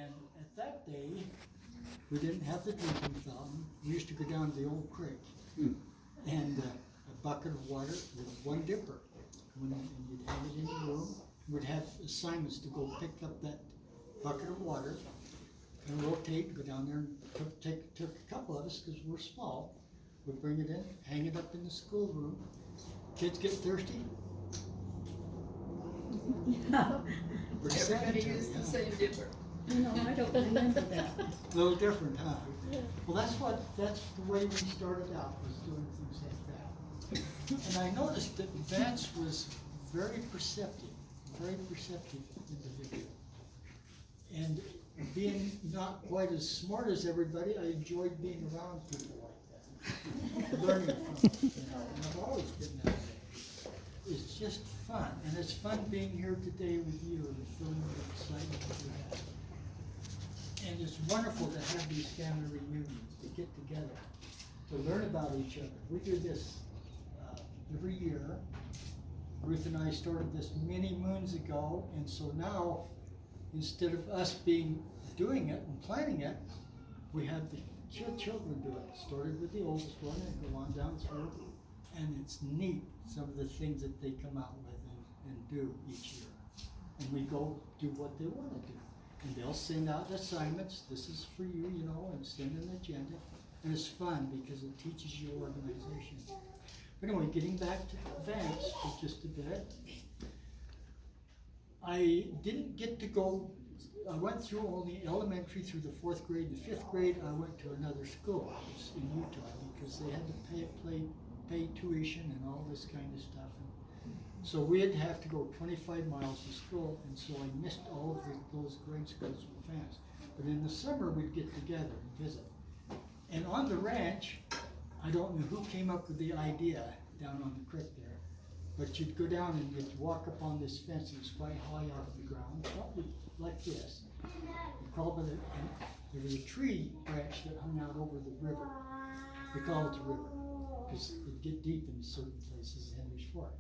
And at that day, we didn't have the drinking fountain. We used to go down to the old creek. And a bucket of water with one dipper. And you'd have it in the room. We'd have assignments to go pick up that bucket of water and rotate, go down there and took a couple of us because we're small. We'd bring it in, hang it up in the schoolroom. Kids get thirsty. Everybody used the same dipper. No, I don't remember that. A little different, huh? Well, that's the way we started out, was doing things like that. And I noticed that Vance was very perceptive individual. And being not quite as smart as everybody, I enjoyed being around people like that. Learning from them, and I've always been that way. It's just fun, and it's fun being here today with you and feeling the excitement that we have. And it's wonderful to have these family reunions, to get together, to learn about each other. We do this every year. Ruth and I started this many moons ago, and so now, instead of us doing it and planning it, we have the children do it. Started with the oldest one and go on down through, and it's neat, some of the things that they come out with and do each year. And we go do what they want to do. And they'll send out assignments, this is for you, and send an agenda. And it's fun because it teaches you organization. But anyway, getting back to Vance for just a bit. I didn't get to go, I went through only elementary through the 4th grade. The 5th grade, I went to another school in Utah because they had to pay tuition and all this kind of stuff. So we'd have to go 25 miles to school, and so I missed all of those grade schools with Vance. But in the summer, we'd get together and visit. And on the ranch, I don't know who came up with the idea down on the creek there, but you'd go down and you'd walk up on this fence that was quite high off the ground, probably like this. You crawl by and there was a tree branch that hung out over the river. We call it the river, because it'd get deep in certain places, Henry's Fork.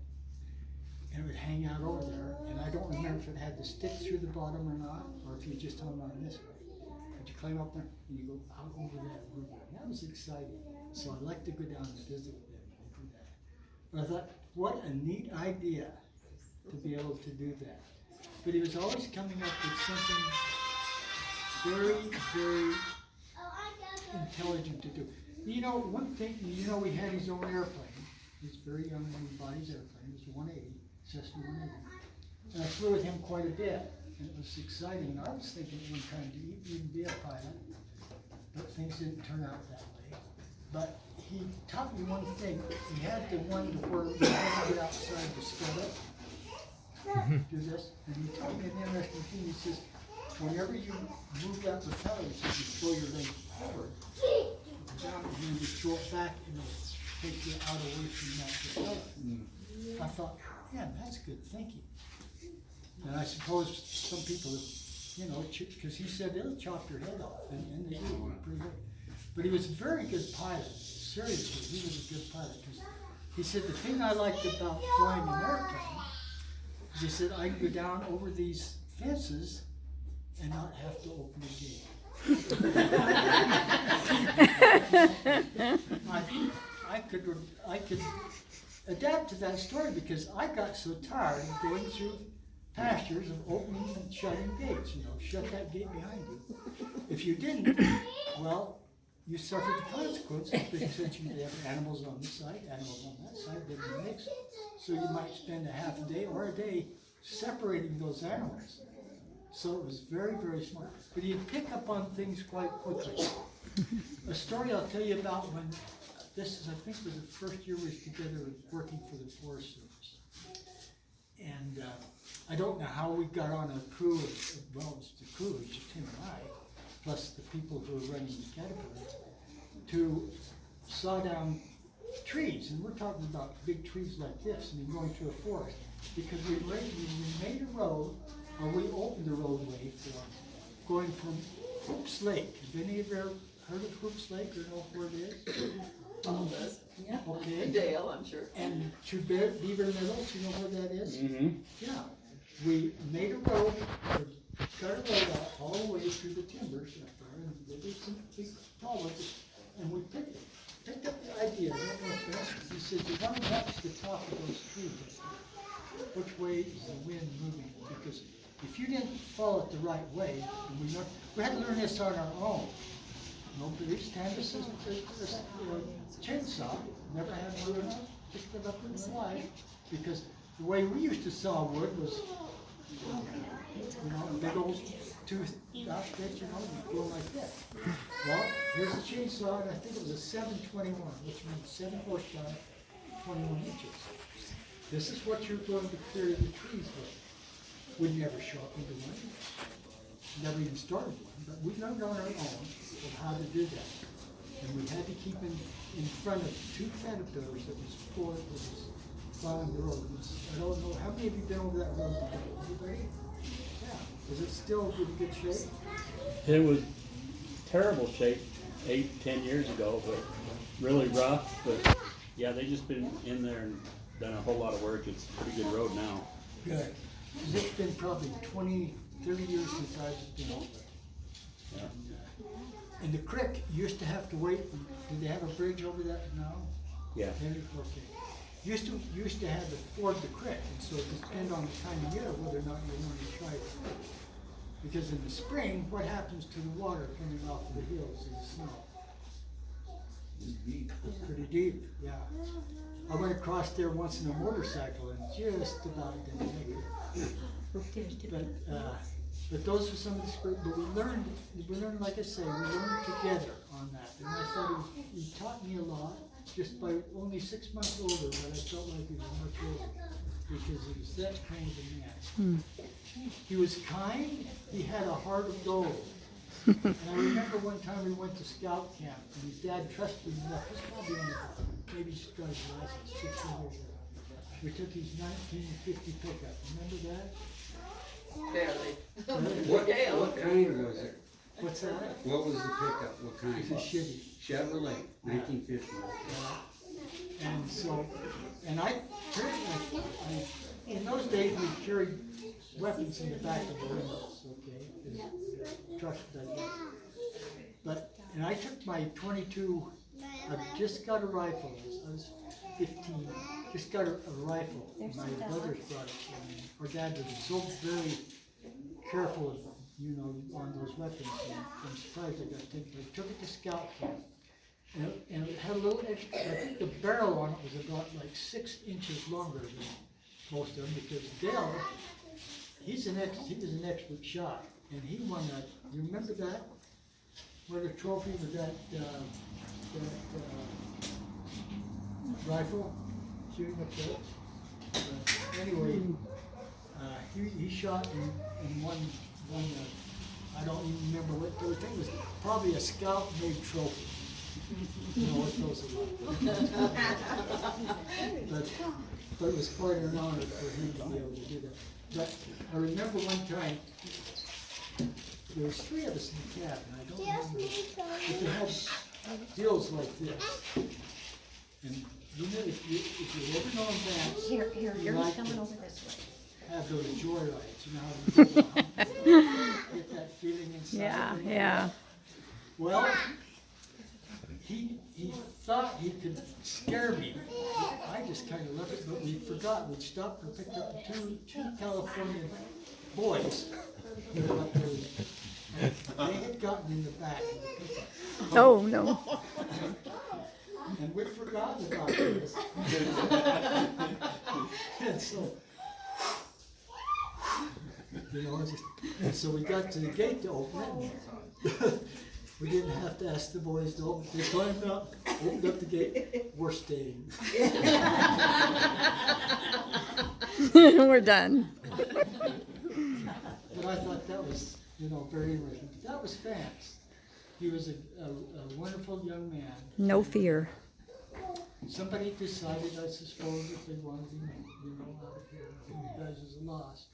And it would hang out over there, and I don't remember if it had the stick through the bottom or not, or if you just hung on this way. But you climb up there and you go out over that river. And that was exciting. So I like to go down and visit with them and do that. But I thought, what a neat idea to be able to do that. But he was always coming up with something very, very intelligent to do. One thing, we had his own airplane. He's very young when he bought his airplane. It was 180. Cessna 180. And I flew with him quite a bit, and it was exciting. And I was thinking at one time to even be a pilot, but things didn't turn out that way. But he taught me one thing. He had the one to where you had to get outside to scud up, do this, and he taught me an interesting thing. He says, whenever you move that propeller, he says you throw your leg forward, down, and then you throw it back, and it'll take you out away from that propeller. I thought, yeah, that's good thinking. And I suppose some people, because he said it'll chop your head off, and they do pretty good. But he was a very good pilot. Seriously, he was a good pilot. Because he said the thing I liked about flying an airplane is he said I could go down over these fences and not have to open the gate. I could adapt to that story because I got so tired of going through pastures of opening and shutting gates. Shut that gate behind you. If you didn't, well, you suffered the consequences because since you have animals on this side, animals on that side, they didn't mix. So you might spend a half a day or a day separating those animals. So it was very, very smart. But you'd pick up on things quite quickly. A story I'll tell you about when I think was the first year we was together working for the Forest Service. And I don't know how we got on a crew of, well, it was the crew, it was just him and I, plus the people who were running the Caterpillar, to saw down trees. And we're talking about big trees like this, going through a forest. Because we made a road, or we opened the roadway for going from Hoops Lake. Have any of you ever heard of Hoops Lake or know where it is? Yeah. Okay. Dale, I'm sure. And to Beaver Meadows, you know where that is? Mm-hmm. Yeah. We made a road, cut a road out all the way through the timbers up there, and there was some big tall ones, and we picked up the idea, I don't know if that's, he said, you want to watch the top of those trees. Which way is the wind moving? Because if you didn't follow it the right way, and we had to learn this on our own. No, but each time this is a chainsaw, never had one, picked it up in my life, because the way we used to saw wood was, a big old tooth outfit, you go like that. Well, here's a chainsaw, and I think it was a 721, which means 7 horsepower, 21 inches. This is what you're going to clear the trees with. We never sharpened one, never even started one, but we learned on our own of how to do that. And we had to keep in front of 2 caterpillars that was plowing the road. I don't know, how many of you been over that road today? Anybody? Yeah. Is it still in good shape? It was terrible shape 8-10 years ago, but really rough. But yeah, they just been in there and done a whole lot of work. It's a pretty good road now. Good. Because it's been probably 20, 30 years since I've been over there. Yeah. And the creek, you used to have to wait. Do they have a bridge over that now? Yeah. Okay. Used to have to ford the creek, and so it depends on the time of year whether or not you want to try it. Because in the spring, what happens to the water coming off the hills in the snow? It's deep. It's pretty deep, yeah. I went across there once in a motorcycle and just about didn't make it. But those were some of the spring. But we learned, like I say, we learned together on that. And I thought he taught me a lot, just by only 6 months older, but I felt like he was much older because he was that kind of a man. He was kind. He had a heart of gold. And I remember one time we went to scout camp, and his dad trusted him enough. This probably maybe he got his license 16 years ago. We took his 1950 pickup. Remember that? Barely. What kind was it? What's that? What was the pickup? What kind? It's a Chevy. Chevrolet, 1950. And so, and I in those days we carried weapons in the back of the windows, okay? The truck does that. But, and I took my 22, I just got a rifle, I was 15, just got a rifle. My brothers brought it for me. Our dad was so very careful, on those weapons. And I'm surprised I got taken. I took it to scout camp. And it had a little extra, I think the barrel on it was about like 6 inches longer than most of them, because Dale, he was an expert shot, and he won that. You remember that? Won a trophy with that rifle shooting up there. Anyway, he shot and won. I don't even remember what the thing was. Probably a scout-made trophy. You know what those are like. But it was quite an honor for him to be able to do that. But I remember one time, there was 3 of us in the cabin, I don't remember, but they had deals like this. And if you ever know that, Here's like coming to over this way. have those joyrides, how you get that feeling inside. Yeah. Well, he thought he could scare me. I just kind of left it, but we forgot. We stopped and picked up two California boys who were up there. And they had gotten in the back of the pickup. Oh, no. And we'd forgotten about this. And so, and so we got to the gate to open it. We didn't have to ask the boys to open. They climbed up, opened up the gate. We're staying. We're done. But I thought that was, very interesting. That was Vance. He was a wonderful young man. No fear. Somebody decided, I suppose, if they wanted him, out of here. You guys is a loss.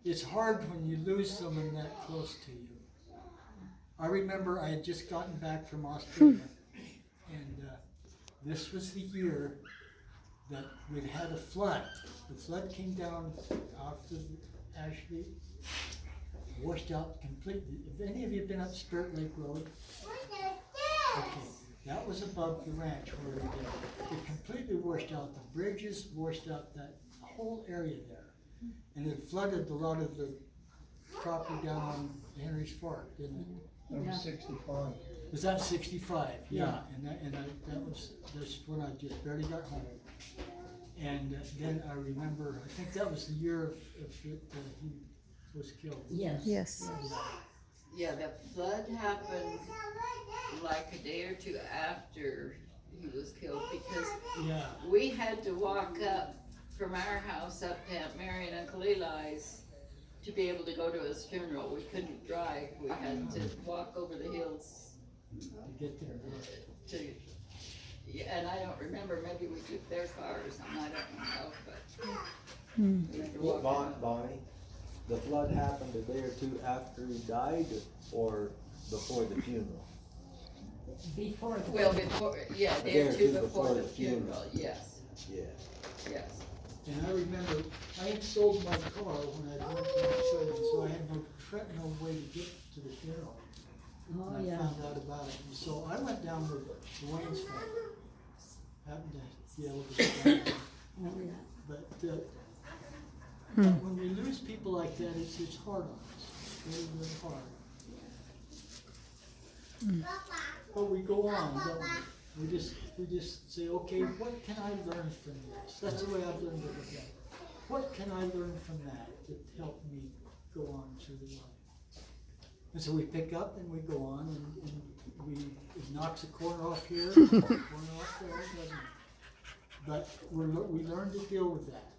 It's hard when you lose someone that close to you. I remember I had just gotten back from Australia, and this was the year that we'd had a flood. The flood came down off the Ashley washed out completely. Have any of you been up Spirit Lake Road? Okay, that was above the ranch where we did. It completely washed out the bridges, washed out that whole area there. And it flooded a lot of the property down on Henry's Fork, didn't it? Yeah. Number 65. Was that 65? Yeah, Yeah. that was when I just barely got home. And then I remember, I think that was the year of he was killed. Yes. Yes. Yeah, the flood happened like a day or two after he was killed, because Yeah, we had to walk up from our house up to Aunt Mary and Uncle Eli's to be able to go to his funeral. We couldn't drive, we had to walk over the hills to get there. to, yeah, and I don't remember, maybe we took their car or something, I don't know, but we had to walk. Bonnie, the flood happened a day or two after he died or before the funeral? Before the. Well, before, yeah, a day or two before the funeral, yes, Yeah. yes. And I remember, I had sold my car when I went to Australia, so I had no way to get to the funeral. Oh, And I yeah. found out about it, and so I went down with Dwayne's family. Happened to be able to stand it. Oh, yeah. But when we lose people like that, it's hard on us. It's really, really hard. But we go on, don't we? We just say, okay, what can I learn from this? That's the way I've learned to look at it. What can I learn from that to help me go on through the life? And so we pick up and we go on, and it knocks a corner off here, a corner off there, doesn't it? But we learn to deal with that,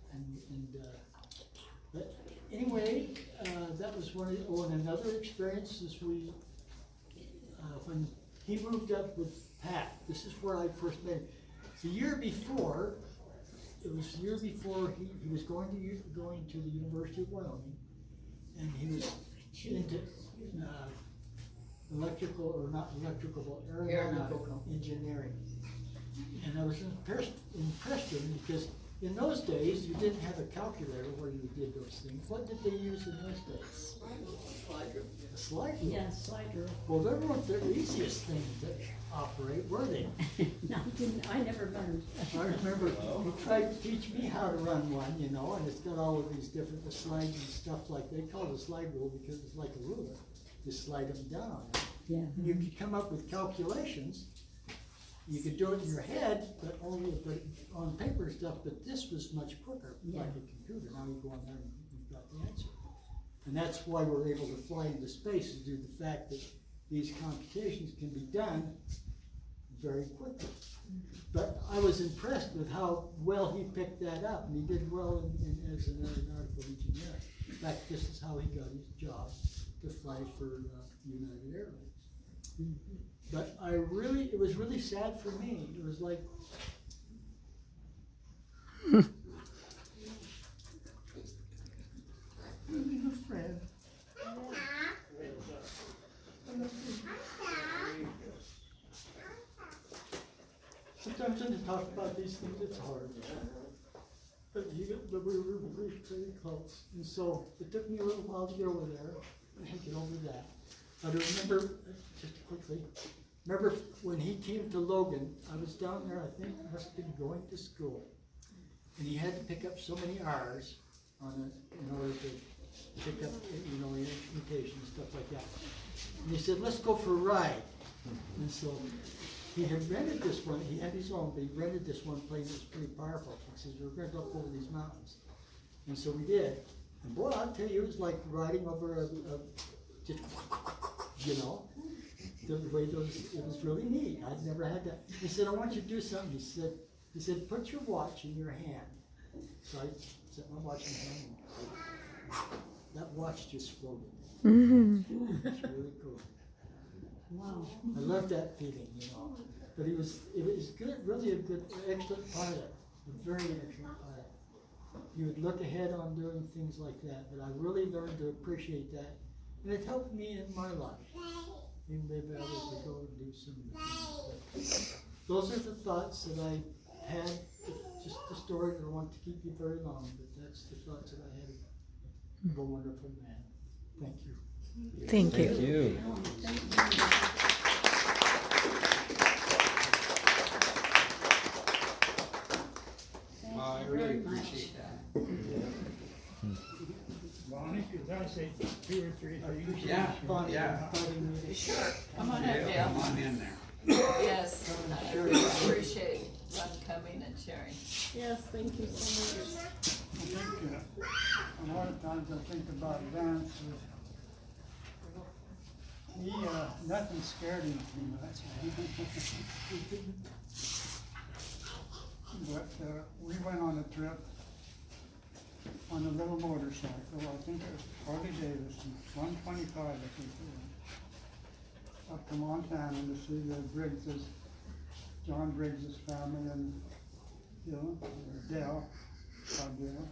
but anyway, that was one of and another experience is when he moved up with Pat. This is where I first met him. The year before, it was the year before he was going to the University of Wyoming, and he was into electrical, or not electrical, but aeronautical engineering. And I was impressed with him because in those days, you didn't have a calculator where you did those things. What did they use in those days? A slide rule. Yeah, slider. Well, they weren't the easiest thing to operate, were they? No, I never learned. I remember he tried to teach me how to run one, and it's got all of these different slides and stuff like, they call it a slide rule because it's like a ruler. Just slide them down on it. Yeah. And you could come up with calculations. You could do it in your head, but on paper stuff, but this was much quicker, like a computer. Now you go on there and you've got the answer. And that's why we're able to fly into space, is due to the fact that these computations can be done very quickly. But I was impressed with how well he picked that up, and he did well as an aeronautical engineer. In fact, this is how he got his job to fly for United Airlines. But it was really sad for me. It was like, losing a friend. Sometimes when you talk about these things, it's hard. But we were very close. And so it took me a little while to get over there and get over that. But I remember, just quickly, when he came to Logan, I was down there, I think I must have been going to school. And he had to pick up so many R's in order to pick up, instrumentation and stuff like that. And he said, let's go for a ride. And so he had rented this one, he had his own, but he rented this one plane that was pretty powerful. He says, we're going to go up over these mountains. And so we did. And boy, I'll tell you, it was like riding over the way it was really neat. I'd never had that. He said, I want you to do something. He said, put your watch in your hand. So I set my watch in my hand, and that watch just floated. It's really cool. Wow. I love that feeling, But it was good, really a good, excellent pilot, a very excellent pilot. He would look ahead on doing things like that, but I really learned to appreciate that. And it helped me in my life. Being able to go and do some of the things. But those are the thoughts that I had. It's just a story that I want to keep you very long, but that's the thoughts that I had of a wonderful man. Thank you. Thank you. Thank you. Oh, thank you. Thank I you really very much. appreciate that. Bonnie, could I say 2 or 3 things? Yeah, yeah. Sure, come on up, Yeah, Dale. come on in there. Yes, I really appreciate Ron coming and sharing. Yes, thank you so much. I think, a lot of times I think about Vance was, nothing scared him too much. But, we went on a trip on a little motorcycle, I think it was Harley Davidson, 125, I think it was, up to Montana to see the Briggses, John Briggs's family and Dylan, or Dale, Dale,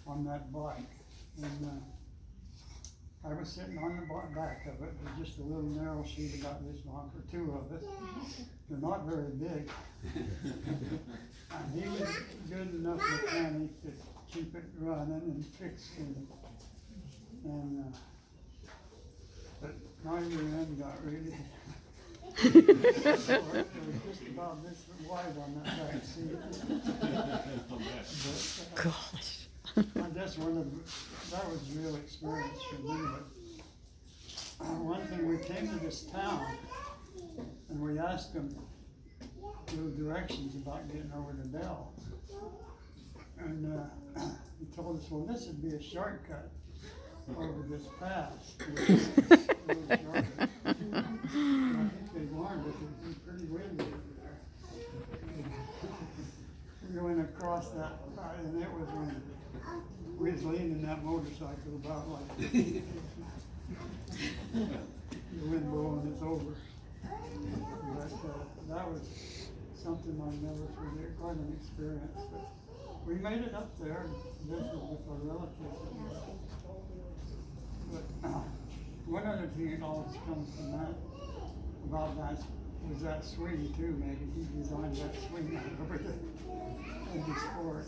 on that bike. And, I was sitting on the back of it, with just a little narrow seat about this long for 2 of us. They're not very big. And he was good enough mechanic to keep it running and fixing it. And, but my rear end got really it was just about this wide on that back seat. But, Gosh. I guess that was a real experience for me, but one thing, we came to this town and we asked them little directions about getting over to Dell. And he told us, well, this would be a shortcut over this pass. And I think they warned us, it'd be pretty windy over there. We went across that, and it was windy. We was leaning that motorcycle about like the wind blowing us over. But that was something I'll never forget, quite an experience. But we made it up there and visited with our relatives. But one other thing that always comes from that, about that, was that swing too, maybe. He designed that swing over the sport.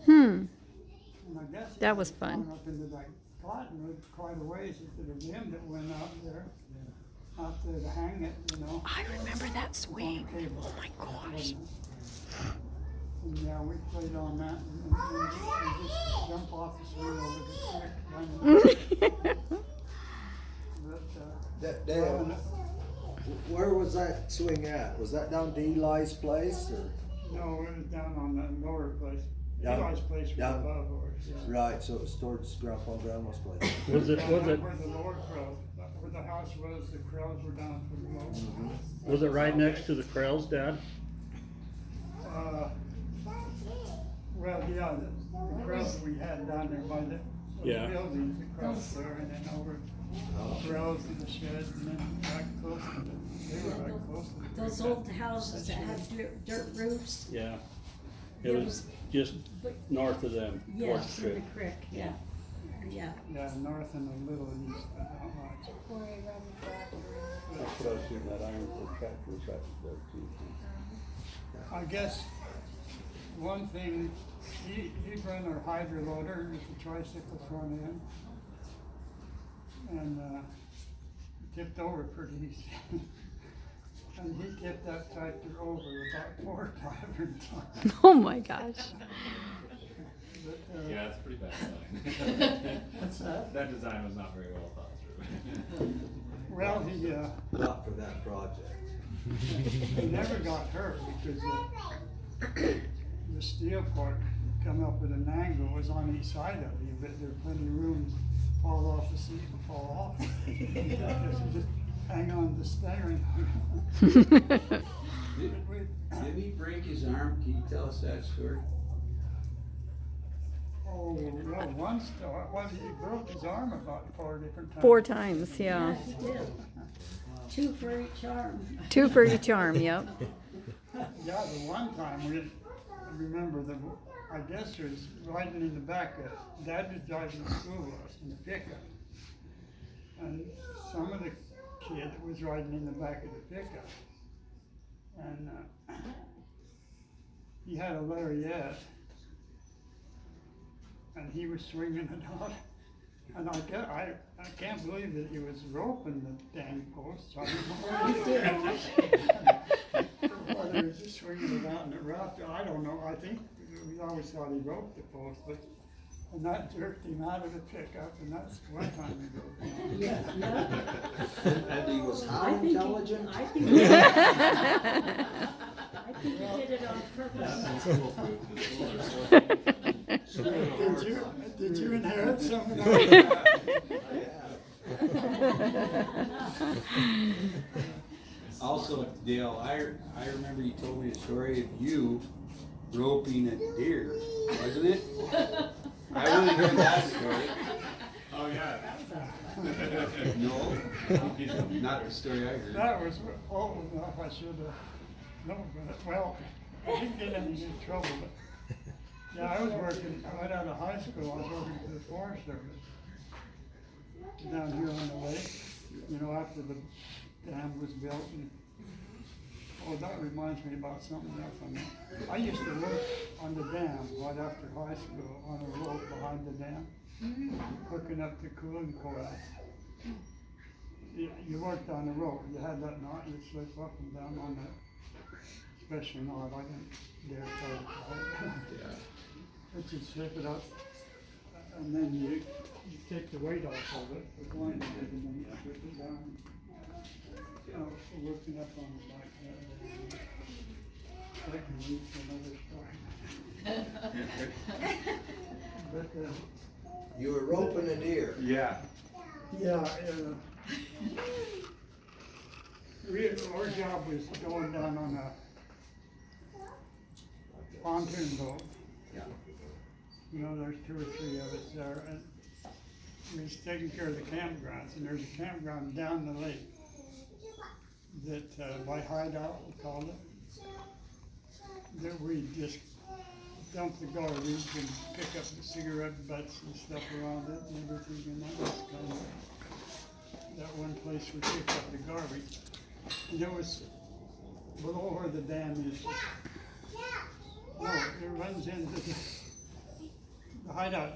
And I guess That was fun. Up into that cottonwood quite a ways into the wind that went out there to hang it, you know. I remember that swing. on cable. Oh my gosh. And yeah, we played on that and just jump off the swing over the creek. But, Dale, where was that swing at? Was that down to Eli's place or? no, it was down on the lower place. Down- Eli's place was down- above ours. Yeah. Right, so it was towards Grandpa and Grandma's place. Was it, Where the lower crows, where the house was, the crows were down to the lower. was it right next to the Krells, Dad? Well, yeah, the crows that we had down there by the Yeah. buildings, the crows there, and then over the crows in the shed, and then right close to they were right close to the Those creek. old houses that had dirt roofs. Yeah. There It was just north of them, towards Yes, the in the creek. creek, yeah. Yeah. Yeah, north and a little east, but not much. That's what I was shooting that iron for tractor was right there too. I guess one thing, he'd run our hydro loader with the tricycle front end. And tipped over pretty easy. And he tipped that tractor over about 4 or 500 times. Oh my gosh. But, Yeah, it's a pretty bad design. what's that? That design was not very well thought through. Well, he Not for that project. he never got hurt because the steel part come up at an angle, was on each side of you, but there's plenty of room to fall off the seat and fall off. Just hang on to the steering. Did he break his arm? Can you tell us that story? Oh, well, once, well, he broke his arm about 4 different times. 4 times, yeah. He did. 2 for each arm. 2 for each arm, yep. Yeah, the one time, I remember I guess it was riding in the back of, Dad was driving the school bus in the pickup. And some of the kid was riding in the back of the pickup. And he had a lariat. And he was swinging it out. And I can't believe that he was roping the dang post. I don't know whether he was just swinging it out in the rough. I don't know. I think we always thought he roped the post, but and that jerked him out of the pickup, and that's one time he broke him. Yeah, And he was I how think he, intelligent? I think he did it on purpose. Did you inherit some of that? Also, Dale, I remember you told me a story of you roping a deer, wasn't it? I wanna hear that story. Oh, yeah. No, not the story I heard. That was old enough, I should have known, but, well, I didn't get any big trouble, but, yeah, I was working, right out of high school, I was working for the Forest Service. Down here on the lake, you know, after the dam was built, and, oh, that reminds me about something else. I used to work on the dam right after high school, on a rope behind the dam, hooking up the cooling coil. You worked on the rope, you had that knot, you'd slip up and down on that special knot, I didn't dare try it. Yeah. But you'd slip it up, and then you take the weight off of it, the blind and then you slip it down. You know, working up on it like that. That can lead to another story. But, You were roping a deer. Yeah. yeah, our job was going down on a pontoon boat. Yeah. You know, there's 2 or 3 of us there, and we was taking care of the campgrounds, and there's a campground down the lake that, by hideout, we called it, that we just dump the garbage and pick up the cigarette butts and stuff around it and everything, and that was kind of that one place we picked up the garbage. And it was below where the dam is. No, it runs into the hideout